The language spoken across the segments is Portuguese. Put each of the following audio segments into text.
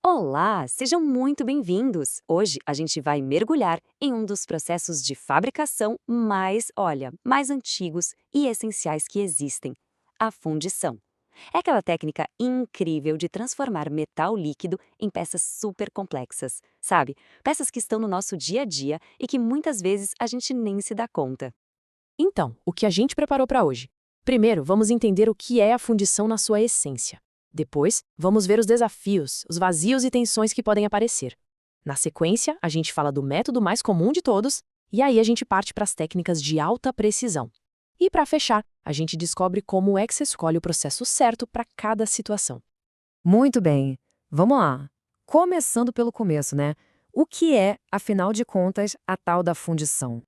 Olá, sejam muito bem-vindos! Hoje a gente vai mergulhar em um dos processos de fabricação mais antigos e essenciais que existem, a fundição. É aquela técnica incrível de transformar metal líquido em peças super complexas, sabe? Peças que estão no nosso dia a dia e que muitas vezes a gente nem se dá conta. Então, o que a gente preparou para hoje? Primeiro, vamos entender o que é a fundição na sua essência. Depois, vamos ver os desafios, os vazios e tensões que podem aparecer. Na sequência, a gente fala do método mais comum de todos, e aí a gente parte para as técnicas de alta precisão. E para fechar, a gente descobre como é que se escolhe o processo certo para cada situação. Muito bem, vamos lá. Começando pelo começo, né? O que é, afinal de contas, a tal da fundição?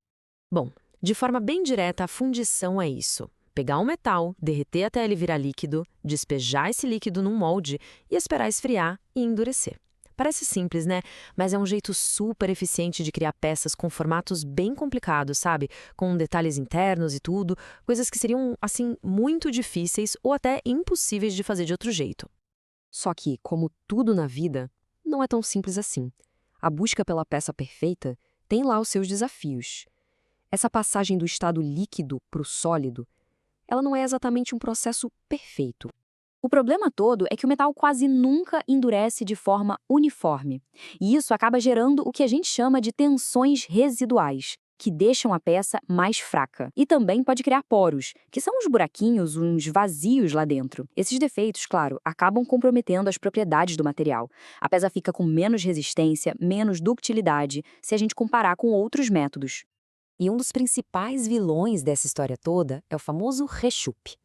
Bom, de forma bem direta, a fundição é isso. Pegar um metal, derreter até ele virar líquido, despejar esse líquido num molde e esperar esfriar e endurecer. Parece simples, né? Mas é um jeito super eficiente de criar peças com formatos bem complicados, sabe? Com detalhes internos e tudo, coisas que seriam, assim, muito difíceis ou até impossíveis de fazer de outro jeito. Só que, como tudo na vida, não é tão simples assim. A busca pela peça perfeita tem lá os seus desafios. Essa passagem do estado líquido para o sólido, ela não é exatamente um processo perfeito. O problema todo é que o metal quase nunca endurece de forma uniforme. E isso acaba gerando o que a gente chama de tensões residuais, que deixam a peça mais fraca. E também pode criar poros, que são uns buraquinhos, uns vazios lá dentro. Esses defeitos, claro, acabam comprometendo as propriedades do material. A peça fica com menos resistência, menos ductilidade, se a gente comparar com outros métodos. E um dos principais vilões dessa história toda é o famoso rechupe.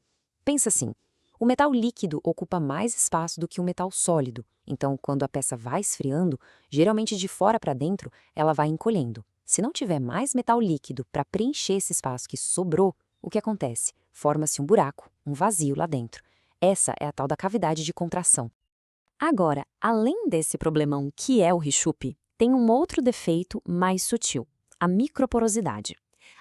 Pensa assim, o metal líquido ocupa mais espaço do que o metal sólido, então quando a peça vai esfriando, geralmente de fora para dentro, ela vai encolhendo. Se não tiver mais metal líquido para preencher esse espaço que sobrou, o que acontece? Forma-se um buraco, um vazio lá dentro. Essa é a tal da cavidade de contração. Agora, além desse problemão que é o rechupe, tem um outro defeito mais sutil, a microporosidade.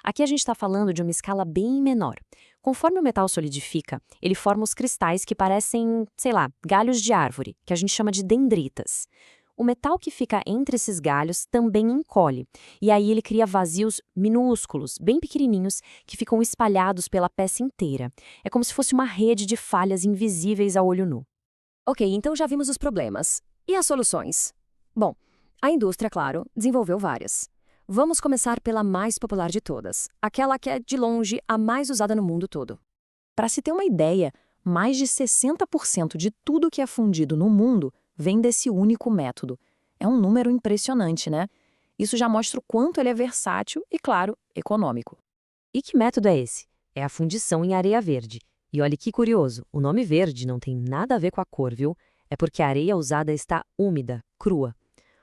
Aqui a gente está falando de uma escala bem menor. Conforme o metal solidifica, ele forma os cristais que parecem, sei lá, galhos de árvore, que a gente chama de dendritas. O metal que fica entre esses galhos também encolhe, e aí ele cria vazios minúsculos, bem pequenininhos, que ficam espalhados pela peça inteira. É como se fosse uma rede de falhas invisíveis a olho nu. Ok, então já vimos os problemas. E as soluções? Bom, a indústria, claro, desenvolveu várias. Vamos começar pela mais popular de todas, aquela que é, de longe, a mais usada no mundo todo. Para se ter uma ideia, mais de 60% de tudo que é fundido no mundo vem desse único método. É um número impressionante, né? Isso já mostra o quanto ele é versátil e, claro, econômico. E que método é esse? É a fundição em areia verde. E olha que curioso, o nome verde não tem nada a ver com a cor, viu? É porque a areia usada está úmida, crua.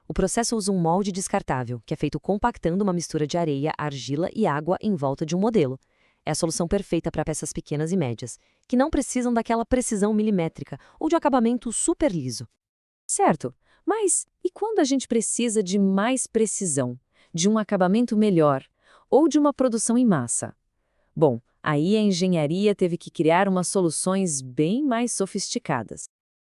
O processo usa um molde descartável, que é feito compactando uma mistura de areia, argila e água em volta de um modelo. É a solução perfeita para peças pequenas e médias, que não precisam daquela precisão milimétrica ou de acabamento super liso. Certo, mas e quando a gente precisa de mais precisão, de um acabamento melhor ou de uma produção em massa? Bom, aí a engenharia teve que criar umas soluções bem mais sofisticadas.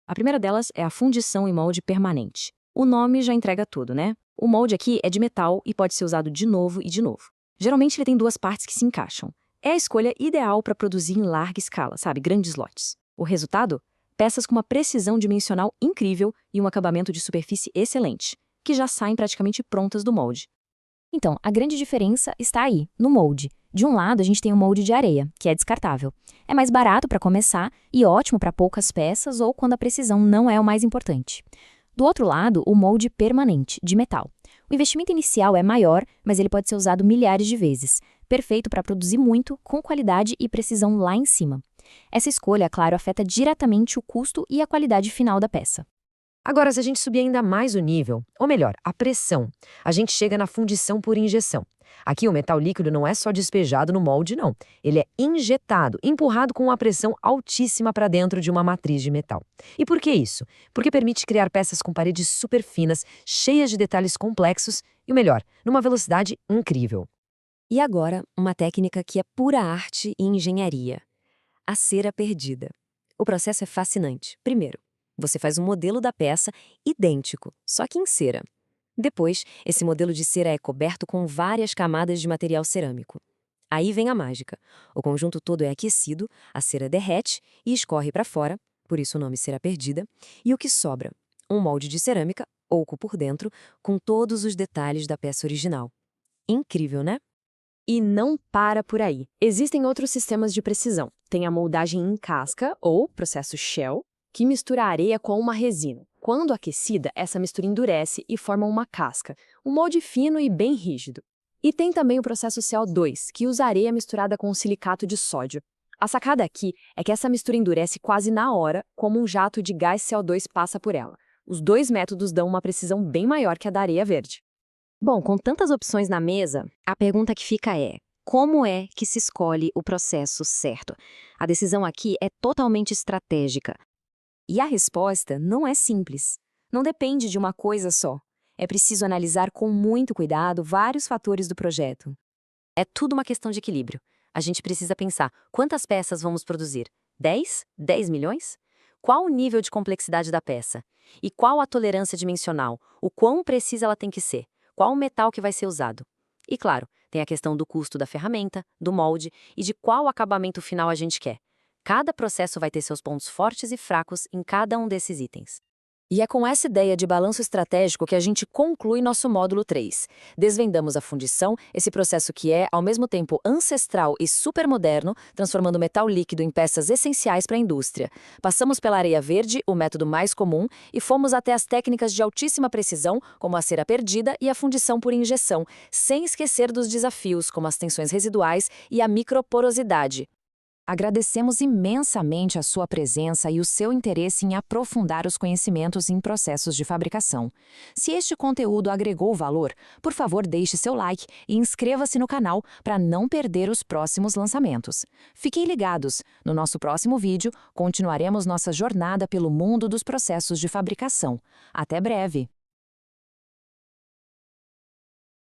A primeira delas é a fundição em molde permanente. O nome já entrega tudo, né? O molde aqui é de metal e pode ser usado de novo e de novo. Geralmente ele tem duas partes que se encaixam. É a escolha ideal para produzir em larga escala, sabe? Grandes lotes. O resultado? Peças com uma precisão dimensional incrível e um acabamento de superfície excelente, que já saem praticamente prontas do molde. Então, a grande diferença está aí, no molde. De um lado, a gente tem o molde de areia, que é descartável. É mais barato para começar e ótimo para poucas peças ou quando a precisão não é o mais importante. Do outro lado, o molde permanente, de metal. O investimento inicial é maior, mas ele pode ser usado milhares de vezes. Perfeito para produzir muito, com qualidade e precisão lá em cima. Essa escolha, claro, afeta diretamente o custo e a qualidade final da peça. Agora, se a gente subir ainda mais o nível, ou melhor, a pressão, a gente chega na fundição por injeção. Aqui o metal líquido não é só despejado no molde, não. Ele é injetado, empurrado com uma pressão altíssima para dentro de uma matriz de metal. E por que isso? Porque permite criar peças com paredes super finas, cheias de detalhes complexos e, o melhor, numa velocidade incrível. E agora, uma técnica que é pura arte e engenharia. A cera perdida. O processo é fascinante. Primeiro, Você faz um modelo da peça idêntico, só que em cera. Depois, esse modelo de cera é coberto com várias camadas de material cerâmico. Aí vem a mágica. O conjunto todo é aquecido, a cera derrete e escorre para fora, por isso o nome cera perdida, e o que sobra? Um molde de cerâmica, oco por dentro, com todos os detalhes da peça original. Incrível, né? E não para por aí. Existem outros sistemas de precisão. Tem a moldagem em casca, ou processo shell, que mistura a areia com uma resina. Quando aquecida, essa mistura endurece e forma uma casca, um molde fino e bem rígido. E tem também o processo CO2, que usa areia misturada com silicato de sódio. A sacada aqui é que essa mistura endurece quase na hora, como um jato de gás CO2 passa por ela. Os dois métodos dão uma precisão bem maior que a da areia verde. Bom, com tantas opções na mesa, a pergunta que fica é: como é que se escolhe o processo certo? A decisão aqui é totalmente estratégica. E a resposta não é simples. Não depende de uma coisa só. É preciso analisar com muito cuidado vários fatores do projeto. É tudo uma questão de equilíbrio. A gente precisa pensar: quantas peças vamos produzir? 10? 10 milhões? Qual o nível de complexidade da peça? E qual a tolerância dimensional? O quão precisa ela tem que ser? Qual o metal que vai ser usado? E claro, tem a questão do custo da ferramenta, do molde e de qual acabamento final a gente quer. Cada processo vai ter seus pontos fortes e fracos em cada um desses itens. E é com essa ideia de balanço estratégico que a gente conclui nosso módulo 3. Desvendamos a fundição, esse processo que é, ao mesmo tempo, ancestral e supermoderno, transformando metal líquido em peças essenciais para a indústria. Passamos pela areia verde, o método mais comum, e fomos até as técnicas de altíssima precisão, como a cera perdida e a fundição por injeção, sem esquecer dos desafios, como as tensões residuais e a microporosidade. Agradecemos imensamente a sua presença e o seu interesse em aprofundar os conhecimentos em processos de fabricação. Se este conteúdo agregou valor, por favor deixe seu like e inscreva-se no canal para não perder os próximos lançamentos. Fiquem ligados, no nosso próximo vídeo continuaremos nossa jornada pelo mundo dos processos de fabricação. Até breve!